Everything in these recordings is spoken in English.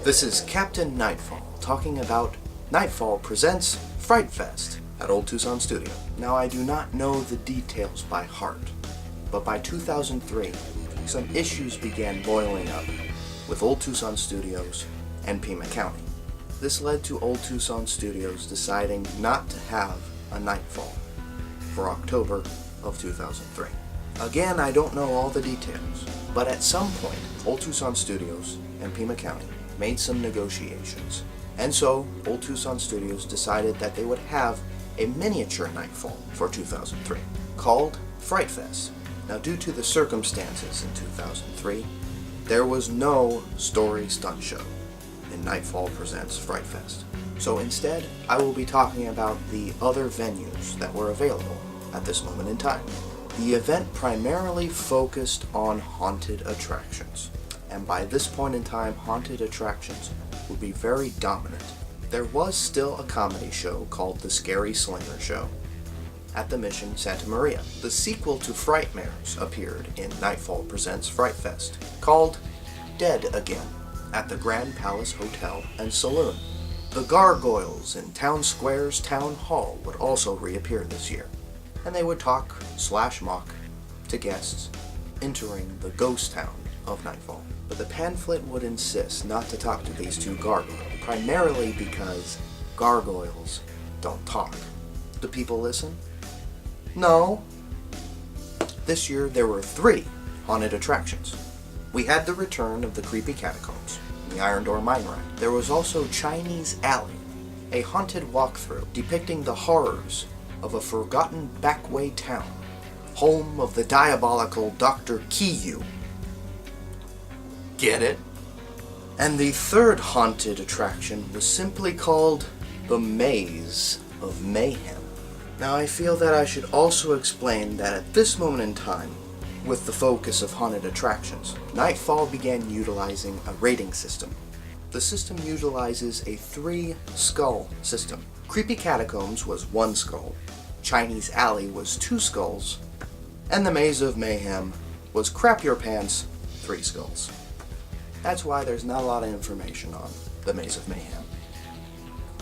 This is Captain Nightfall talking about Nightfall presents Fright Fest at Old Tucson Studio. Now, I do not know the details by heart, but by 2003, some issues began boiling up with Old Tucson Studios and Pima County. This led to Old Tucson Studios deciding not to have a Nightfall for October of 2003. Again, I don't know all the details, but at some point, Old Tucson Studios and Pima County made some negotiations. And so, Old Tucson Studios decided that they would have a miniature Nightfall for 2003, called Fright Fest. Now, due to the circumstances in 2003, there was no story stunt show in Nightfall Presents Fright Fest. So instead, I will be talking about the other venues that were available at this moment in time. The event primarily focused on haunted attractions, and by this point in time, haunted attractions would be very dominant. There was still a comedy show called The Scary Slinger Show at the Mission Santa Maria. The sequel to Frightmares appeared in Nightfall Presents Fright Fest, called Dead Again, at the Grand Palace Hotel and Saloon. The Gargoyles in Town Square's Town Hall would also reappear this year, and they would talk/mock to guests entering the ghost town of Nightfall. But the pamphlet would insist not to talk to these two gargoyles, primarily because gargoyles don't talk. Do people listen? No. This year there were 3 haunted attractions. We had the return of the creepy catacombs, the Iron Door Mine Ride. There was also Chinese Alley, a haunted walkthrough depicting the horrors of a forgotten backway town, home of the diabolical Dr. Kiyu. Get it? And the third haunted attraction was simply called the Maze of Mayhem. Now, I feel that I should also explain that at this moment in time, with the focus of haunted attractions, Nightfall began utilizing a rating system. The system utilizes a 3-skull system. Creepy Catacombs was 1 skull, Chinese Alley was 2 skulls, and the Maze of Mayhem was crap your pants, 3 skulls. That's why there's not a lot of information on the Maze of Mayhem.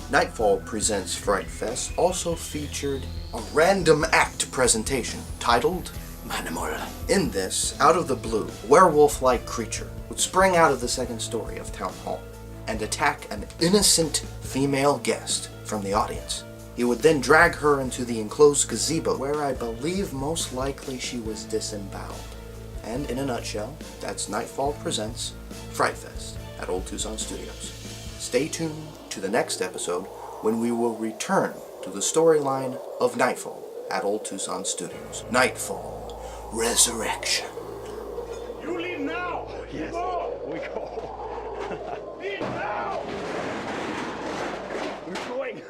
Nightfall Presents Fright Fest also featured a random act presentation titled Manamora. In this, out of the blue, a werewolf-like creature would spring out of the 2nd story of Town Hall and attack an innocent female guest from the audience. He would then drag her into the enclosed gazebo, where I believe most likely she was disemboweled. And in a nutshell, that's Nightfall Presents Fright Fest at Old Tucson Studios. Stay tuned to the next episode when we will return to the storyline of Nightfall at Old Tucson Studios. Nightfall Resurrection. You leave now! Yes, Go! we go. Leave now! We're going.